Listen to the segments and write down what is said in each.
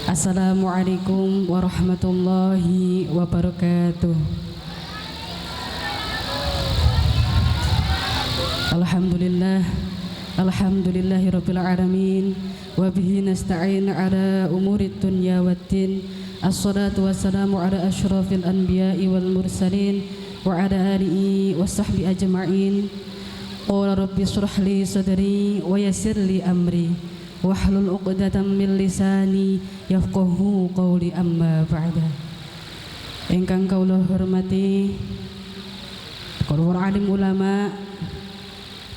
Assalamualaikum warahmatullahi wabarakatuh. Alhamdulillah, alhamdulillahirabbil alamin, wa bihi nasta'in ala umurid dunya waddin. Assalatu wassalamu ala asyrafil anbiya'i wal mursalin wa ala alihi washabbi ajma'in. Qala rabbi shrah li sadri wa yassir li amri wahlul 'uqdatam min lisani yafqahu qawli, amma ba'da. Ingkang kawula hormati para alim ulama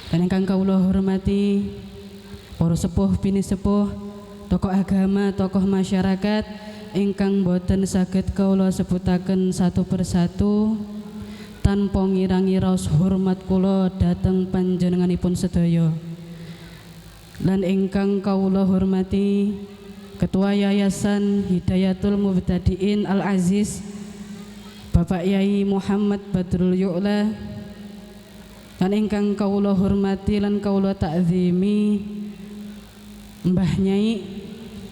dan ingkang kawula hormati para sepuh bini sepuh, tokoh agama, tokoh masyarakat ingkang boten saged kawula sebutaken satu persatu tanpa ngirangi raos hormat kula dhateng panjenenganipun sedaya. Lan ingkang kawula hormati Ketua Yayasan Hidayatul Mubtadiin Al-Aziz Bapak Yai Muhammad Badrul Yu'la, lan ingkang kawula hormati lan kawula ta'zimi Mbah Nyai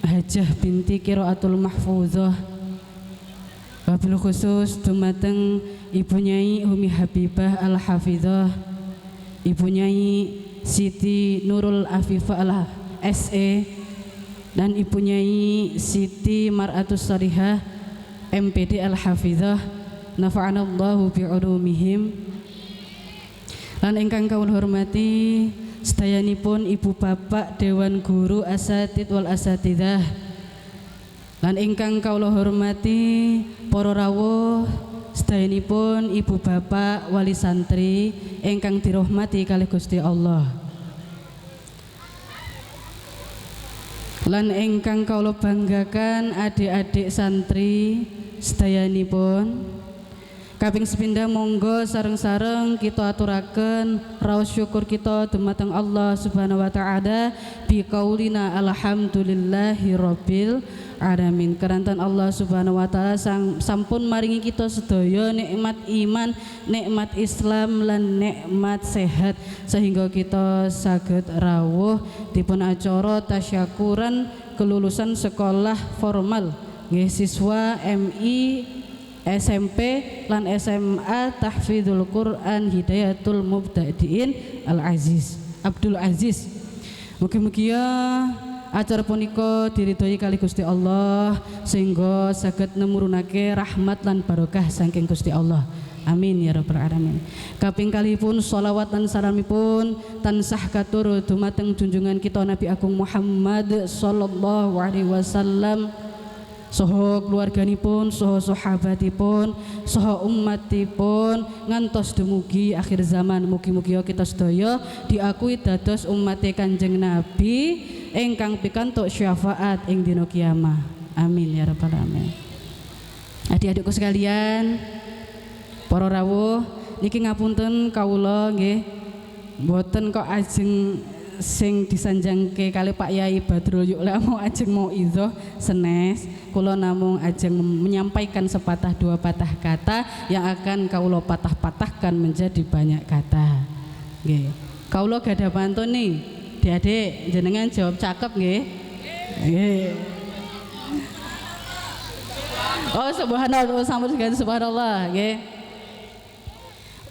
Hajah binti Qiraatul Mahfuzah, wabil khusus dumateng Ibu Nyai Umi Habibah Al-Hafizah, Ibu Nyai Siti Nurul Afifah SE, dan Ibu Nyai Siti Mar'atus Salihah MPD Al-Hafizah, nafa'anallahu bi'ulumihim. Lan ingkang kawula hormati sedayanipun ibu bapak Dewan Guru Asatid wal Asatidah, lan ingkang kawula hormati para rawuh sedayanipun ibu bapak wali santri ingkang dirahmati kalih Gusti Allah, lan ingkang kawula banggakan adik-adik santri sedayanipun. Kaping sepindhah monggo sareng-sareng kita aturaken raos syukur kita dumateng Allah Subhanahu wa taala bi qaulina alhamdulillahi rabbil alamin. Keranten Allah Subhanahu wa taala sampun maringi kita sedaya nikmat iman, nikmat Islam lan nikmat sehat sehingga kita saged rawuh dipun acara tasyakuran kelulusan sekolah formal nggih siswa MI SMP lan SMA Tahfidzul Quran Hidayatul Mubtadiin Al-Aziz Abdul Aziz. Mugi-mugi acara punika diridhoi kali Gusti Allah sehingga saged nemurunake rahmat lan barokah saking Gusti Allah. Amin ya rabbal alamin. Kaping kalipun sholawat lan salamipun tansah katur dumateng junjungan kita Nabi Agung Muhammad sallallahu alaihi wasallam, saha keluarganipun, saha sahabatipun, saha umatipun ngantos dumugi akhir zaman. Mugi-mugi kita sedaya diakui dados umate Kanjeng Nabi ingkang pikantuk syafaat ing dina kiamah. Amin ya rabbal alamin. Adik-adikku sekalian, para rawuh, niki ngapunten kawula nggih mboten kok ajeng sing disanjangke kali Pak Yai Badrul Yu'la mau ajeng mau idzoh senes, kula namung ajeng menyampaikan sepatah dua patah kata yang akan kawula patah-patahkan menjadi banyak kata. Nggih. Kawula gadah pantun nih. Adik-adik jenengan jawab cakep nggih. Nggih. Oh subhanallah, sampun ganti subhanallah nggih.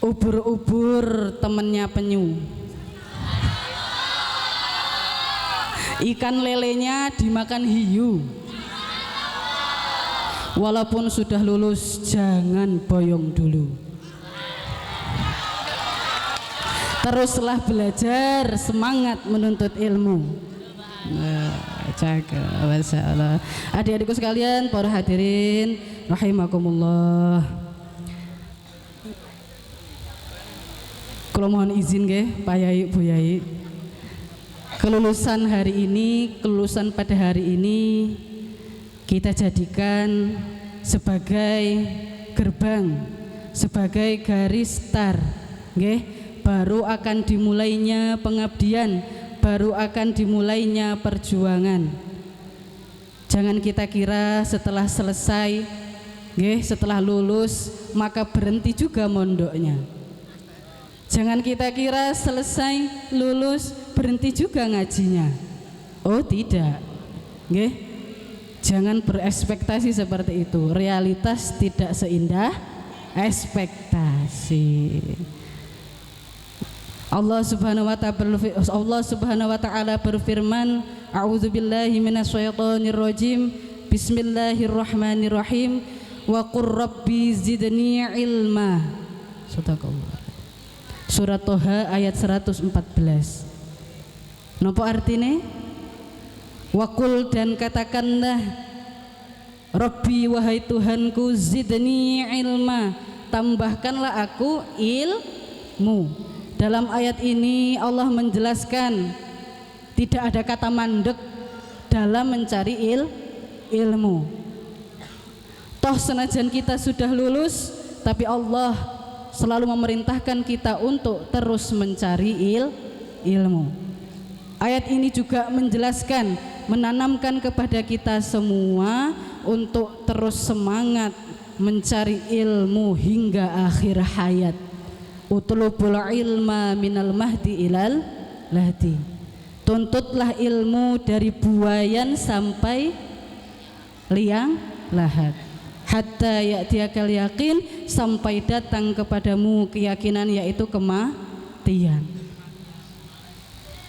Ubur-ubur temennya penyu, ikan lelenya dimakan hiu. Walaupun sudah lulus jangan boyong dulu, teruslah belajar, semangat menuntut ilmu. Cakep, masya Allah. Adik-adikku sekalian, para hadirin rahimakumullah, kula mohon izin nggih Pak Yai, Bu Yai, kelulusan hari ini, kelulusan pada hari ini kita jadikan sebagai gerbang, sebagai garis start, nggih, baru akan dimulainya pengabdian, baru akan dimulainya perjuangan. Jangan kita kira setelah selesai, nggih, setelah lulus maka berhenti juga mondoknya. Jangan kita kira selesai lulus berhenti juga ngajinya. Oh tidak, nggih. Jangan berekspektasi seperti itu. Realitas tidak seindah ekspektasi. Allah Subhanahu wa taala berfirman, A'udzubillahi minasyaitonirrajim. Bismillahirrahmanirrahim. Wa qur rabbi zidni ilma. Sadaqallah. Surat Toha ayat 114. Napa artine? Wakul, dan katakanlah, Rabbi, wahai Tuhanku, zidni ilma, tambahkanlah aku ilmu. Dalam ayat ini Allah menjelaskan tidak ada kata mandek dalam mencari ilmu. Toh senajan kita sudah lulus, tapi Allah selalu memerintahkan kita untuk terus mencari ilmu. Ayat ini juga menjelaskan, menanamkan kepada kita semua untuk terus semangat mencari ilmu hingga akhir hayat. Utlubul ilma minal mahdi ilal lahdi. Tuntutlah ilmu dari buayan sampai liang lahat. Hatta ya'tiyakal yakin, sampai datang kepadamu keyakinan, yaitu kematian.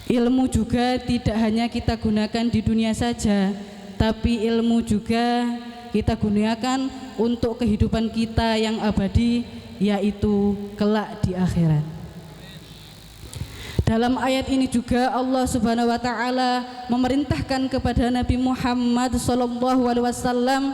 Ilmu juga tidak hanya kita gunakan di dunia saja, tapi ilmu juga kita gunakan untuk kehidupan kita yang abadi, yaitu kelak di akhirat. Dalam ayat ini juga Allah Subhanahu wa taala memerintahkan kepada Nabi Muhammad SAW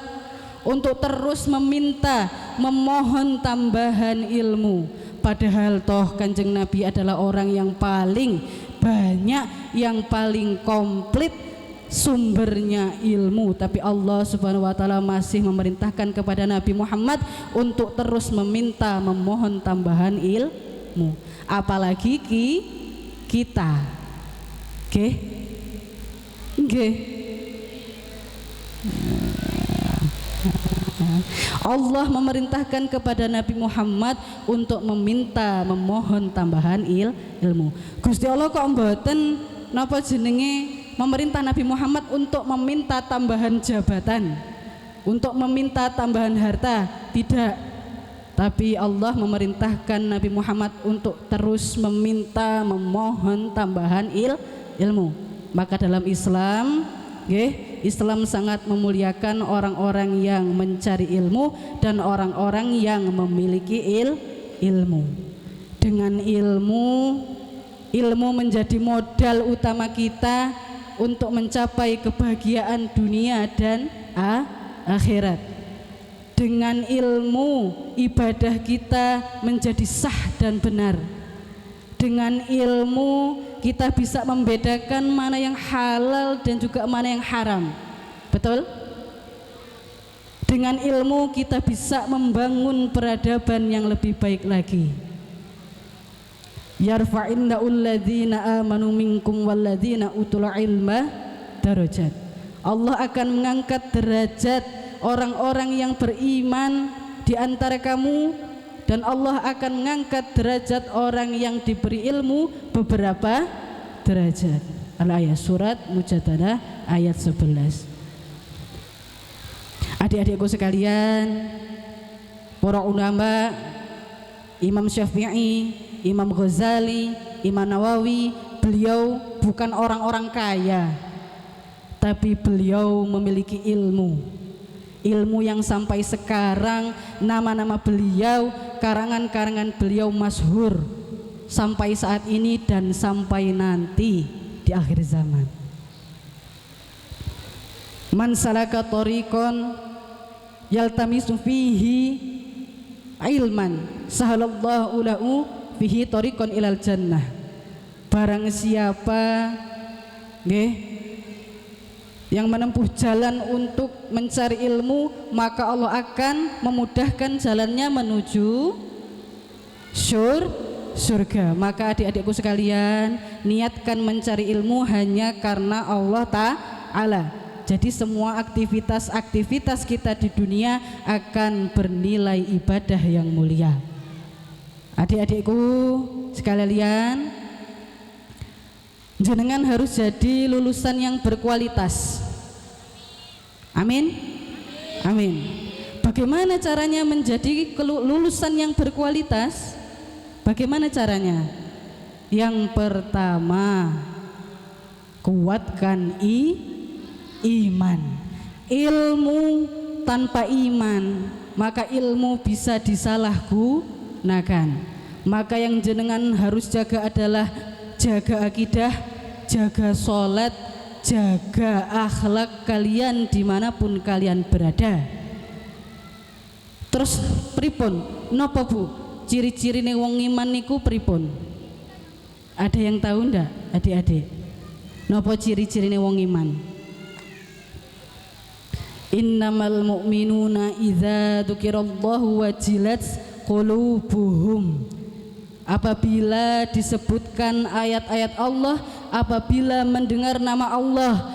untuk terus meminta, memohon tambahan ilmu. Padahal toh Kanjeng Nabi adalah orang yang paling banyak, yang paling komplit sumbernya ilmu, tapi Allah Subhanahu wa taala masih memerintahkan kepada Nabi Muhammad untuk terus meminta, memohon tambahan ilmu. Apalagi kita. Allah memerintahkan kepada Nabi Muhammad untuk meminta, memohon tambahan ilmu. Gusti Allah kok mboten napa jenenge memerintah Nabi Muhammad untuk meminta tambahan jabatan, untuk meminta tambahan harta? Tidak. Tapi Allah memerintahkan Nabi Muhammad untuk terus meminta, memohon tambahan ilmu. Maka dalam Islam, Islam sangat memuliakan orang-orang yang mencari ilmu dan orang-orang yang memiliki ilmu. Dengan ilmu menjadi modal utama kita untuk mencapai kebahagiaan dunia dan akhirat. Dengan ilmu ibadah kita menjadi sah dan benar. Dengan ilmu kita bisa membedakan mana yang halal dan juga mana yang haram. Betul? Dengan ilmu kita bisa membangun peradaban yang lebih baik lagi. Yarfa'illahu alladzina amanu minkum walladzina utul ilma darajat. Allah akan mengangkat derajat orang-orang yang beriman di antara kamu, dan Allah akan mengangkat derajat orang yang diberi ilmu beberapa derajat. Al-ayat, surat Mujadalah ayat 11. Adik-adikku sekalian, para ulama, Imam Syafi'i, Imam Ghazali, Imam Nawawi, beliau bukan orang-orang kaya, tapi beliau memiliki ilmu yang sampai sekarang nama-nama beliau, karangan-karangan beliau masyhur sampai saat ini dan sampai nanti di akhir zaman. Man salaka tariqan yaltamisu fihi ilman sahalallahu lahu fihi tariqan ilal jannah. Barang siapa yang menempuh jalan untuk mencari ilmu, maka Allah akan memudahkan jalannya menuju surga. Maka adik-adikku sekalian, niatkan mencari ilmu hanya karena Allah Ta'ala. Jadi semua aktivitas kita di dunia akan bernilai ibadah yang mulia. Adik-adikku sekalian, jenengan harus jadi lulusan yang berkualitas. Amin. Amin. Bagaimana caranya menjadi lulusan yang berkualitas? Bagaimana caranya? Yang pertama, kuatkan iman. Ilmu tanpa iman, maka ilmu bisa disalahgunakan. Maka yang jenengan harus jaga adalah jaga akidah, jaga sholat, jaga akhlak kalian dimanapun kalian berada. Terus pripun? Napa Bu? Ciri-cirine wong iman niku pripun? Ada yang tahu ndak, adik-adik? Napa ciri-cirine wong iman? Innamal mu'minuna idza dzukirallahu wajilat qulubuhum. Apabila disebutkan ayat-ayat Allah, apabila mendengar nama Allah,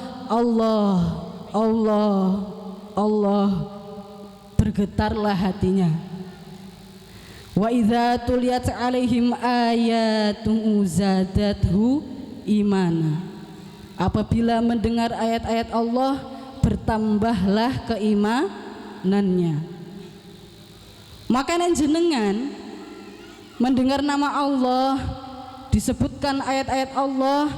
Allah, bergetarlah hatinya. Wa idza tuliyat alaihim ayatun zadathu imana. Apabila mendengar ayat-ayat Allah, bertambahlah keimanannya. Maka jenengan mendengar nama Allah, disebutkan ayat-ayat Allah,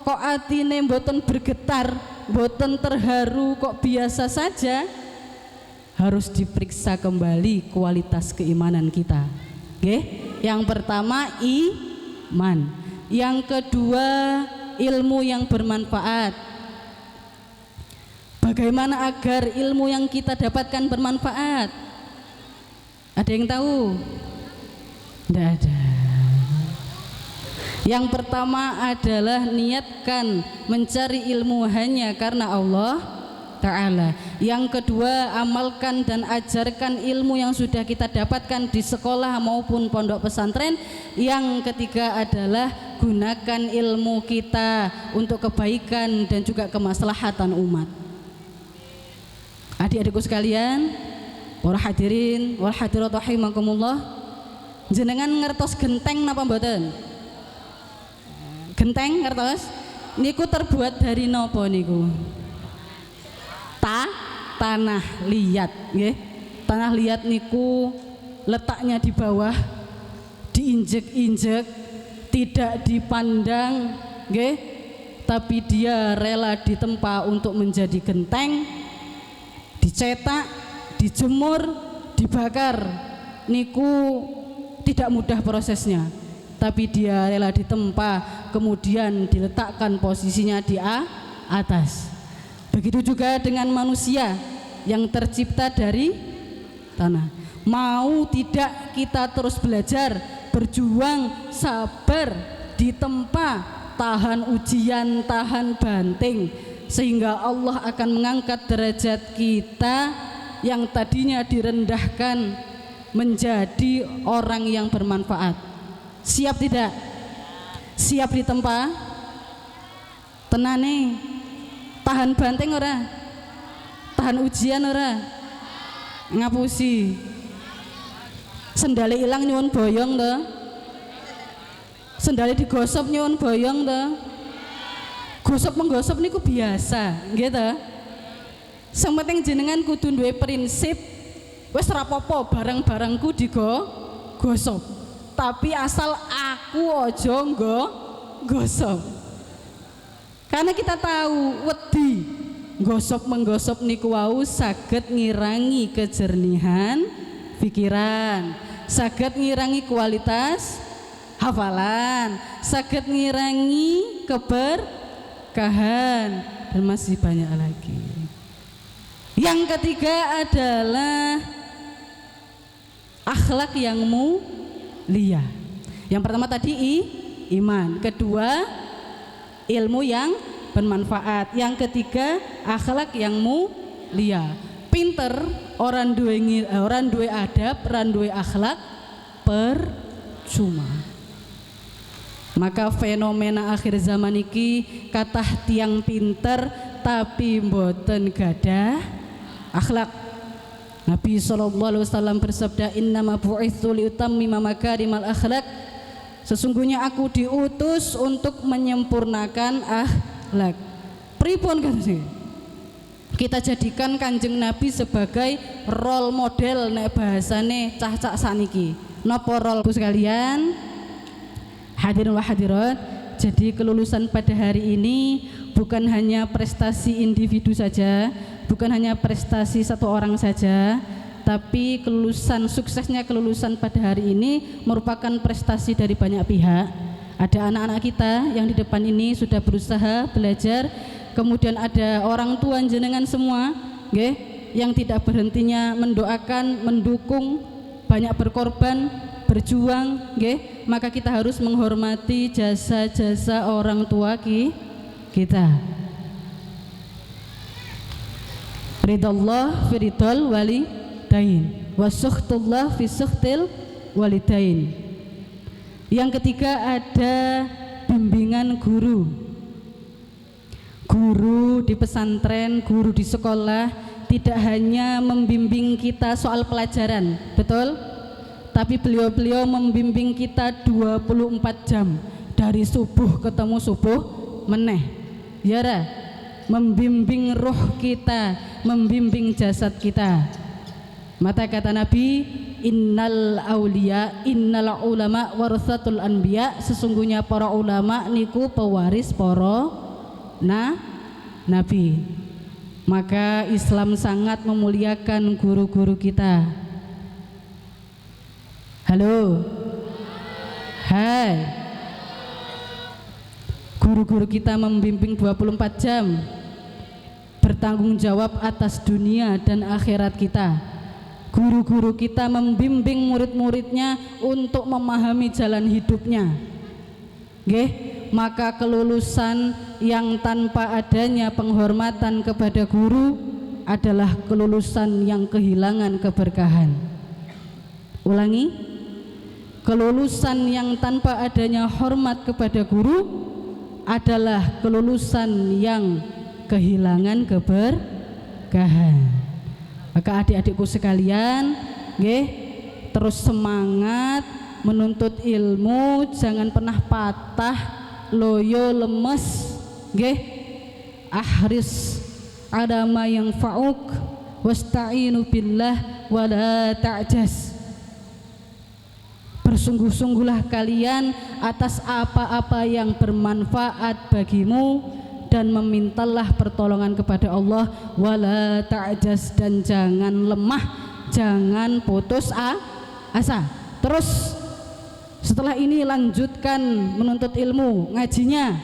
kok atine mboten bergetar, mboten terharu, kok biasa saja, harus diperiksa kembali kualitas keimanan kita. Oke? Yang pertama iman, yang kedua ilmu yang bermanfaat. Bagaimana agar ilmu yang kita dapatkan bermanfaat? Ada yang tahu? Tidak ada. Yang pertama adalah niatkan mencari ilmu hanya karena Allah Ta'ala. Yang kedua, amalkan dan ajarkan ilmu yang sudah kita dapatkan di sekolah maupun pondok pesantren. Yang ketiga adalah gunakan ilmu kita untuk kebaikan dan juga kemaslahatan umat. Adik-adikku sekalian, para hadirin wal hadirat rahimakumullah, jenengan ngertos genteng napa mboten? Genteng ngertos? Niku terbuat dari napa niku? Tanah liat, nggih. Tanah liat niku letaknya di bawah, diinjek-injek, tidak dipandang, nggih. Tapi dia rela ditempa untuk menjadi genteng, dicetak, dijemur, dibakar. Niku tidak mudah prosesnya, tapi dia rela ditempa, kemudian diletakkan posisinya di atas. Begitu juga dengan manusia yang tercipta dari tanah. Mau tidak kita terus belajar, berjuang, sabar, ditempa, tahan ujian, tahan banting, sehingga Allah akan mengangkat derajat kita yang tadinya direndahkan menjadi orang yang bermanfaat. Siap tidak? Siap ditempa? Tenane, tahan banting ora? Tahan ujian ora? Ngapusi. Sendale ilang nyuwun boyong to? Sendale digosok nyuwun boyong to? Gosok menggosok niku biasa, nggih to? Sing penting jenengan kudu duwe prinsip, wis ora apa-apa barang-barangku digosok. Tapi asal aku aja gosok. Karena kita tahu wedi gosok menggosok niku wau saged ngirangi kejernihan pikiran, saged ngirangi kualitas hafalan, saged ngirangi keberkahan, dan masih banyak lagi. Yang ketiga adalah akhlak yang mulia. Yang pertama tadi iman, kedua ilmu yang bermanfaat, yang ketiga akhlak yang mulia. Pinter orang duwe adab, orang duwe akhlak percuma. Maka fenomena akhir zaman iki kathah tiang pinter tapi mboten gadah akhlak. Nabi SAW bersabda, innama bu'itsu liutammima makarimal akhlak. Sesungguhnya aku diutus untuk menyempurnakan akhlak. Pripun kan sih? Kita jadikan Kanjeng Nabi sebagai role model nek bahasane cah-cah saniki. Napa role sekalian? Hadirin wa hadirat, jadi kelulusan pada hari ini bukan hanya prestasi individu saja, bukan hanya prestasi satu orang saja, tapi suksesnya kelulusan pada hari ini merupakan prestasi dari banyak pihak. Ada anak-anak kita yang di depan ini sudah berusaha belajar, kemudian ada orang tua jenengan semua, yang tidak berhentinya mendoakan, mendukung, banyak berkorban, berjuang, maka kita harus menghormati jasa-jasa orang tua kita. Ridallah fi ridal walidain wa sukhtullah fi sukhtil walidain. Yang ketiga ada bimbingan guru. Guru di pesantren, guru di sekolah tidak hanya membimbing kita soal pelajaran, betul? Tapi beliau-beliau membimbing kita 24 jam dari subuh ketemu subuh meneh. Ya ra? Membimbing roh kita, membimbing jasad kita. Mata kata Nabi, innal auliya, innal ulama waratsatul anbiya, sesungguhnya para ulama niku pewaris para nabi. Maka Islam sangat memuliakan guru-guru kita. Halo. Hai. Guru-guru kita membimbing 24 jam, bertanggung jawab atas dunia dan akhirat kita. Guru-guru kita membimbing murid-muridnya untuk memahami jalan hidupnya. Maka kelulusan yang tanpa adanya penghormatan kepada guru adalah kelulusan yang kehilangan keberkahan. Ulangi, kelulusan yang tanpa adanya hormat kepada guru adalah kelulusan yang kehilangan keberkahan. Maka adik-adikku sekalian, terus semangat menuntut ilmu, jangan pernah patah, loyo, lemes, ahris ada ma yang fa'uk wasta'inu billah wala ta'jas. Bersungguh-sungguhlah kalian atas apa-apa yang bermanfaat bagimu dan memintalah pertolongan kepada Allah, wala ta'jas, dan jangan lemah, jangan putus asa. Terus setelah ini lanjutkan menuntut ilmu, ngajinya,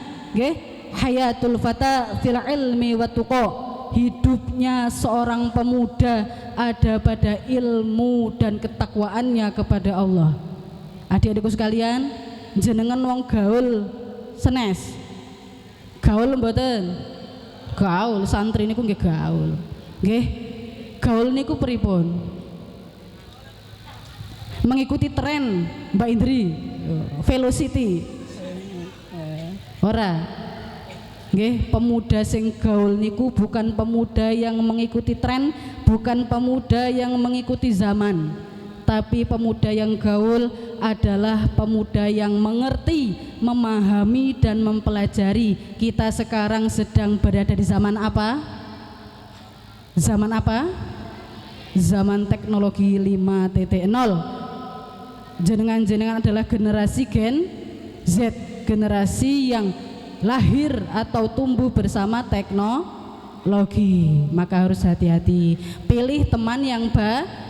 hayatul fata fil ilmi wa tuqa. Hidupnya seorang pemuda ada pada ilmu dan ketakwaannya kepada Allah. Adik-adikku sekalian, jenengan wong gaul senes. Gaul mboten? Gaul, santri niku nggih gaul. Gaul niku pripun? Mengikuti tren Mbak Indri, velocity. Ora. Pemuda sing gaul niku bukan pemuda yang mengikuti tren, bukan pemuda yang mengikuti zaman. Tapi pemuda yang gaul adalah pemuda yang mengerti, memahami dan mempelajari. Kita sekarang sedang berada di zaman apa? Zaman apa? Zaman teknologi 5.0. Jenengan-jenengan adalah generasi Gen Z, generasi yang lahir atau tumbuh bersama teknologi. Maka harus hati-hati. Pilih teman yang baik.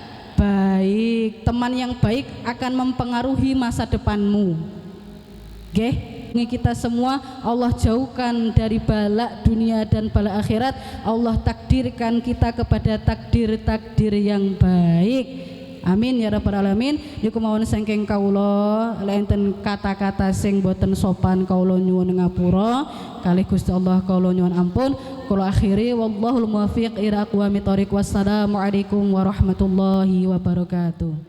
Teman yang baik akan mempengaruhi masa depanmu. Kita semua Allah jauhkan dari bala dunia dan bala akhirat. Allah takdirkan kita kepada takdir-takdir yang baik. Amin ya rabbal alamin. Niku mawon saking kawula, lek enten kata-kata sing boten sopan kawula nyuwun ngapura, kalih Gusti Allah kawula nyuwun ampun. Kula akhiri wallahul muwaffiq ila aqwamit thoriq. Wassalamu alaikum warahmatullahi wabarakatuh.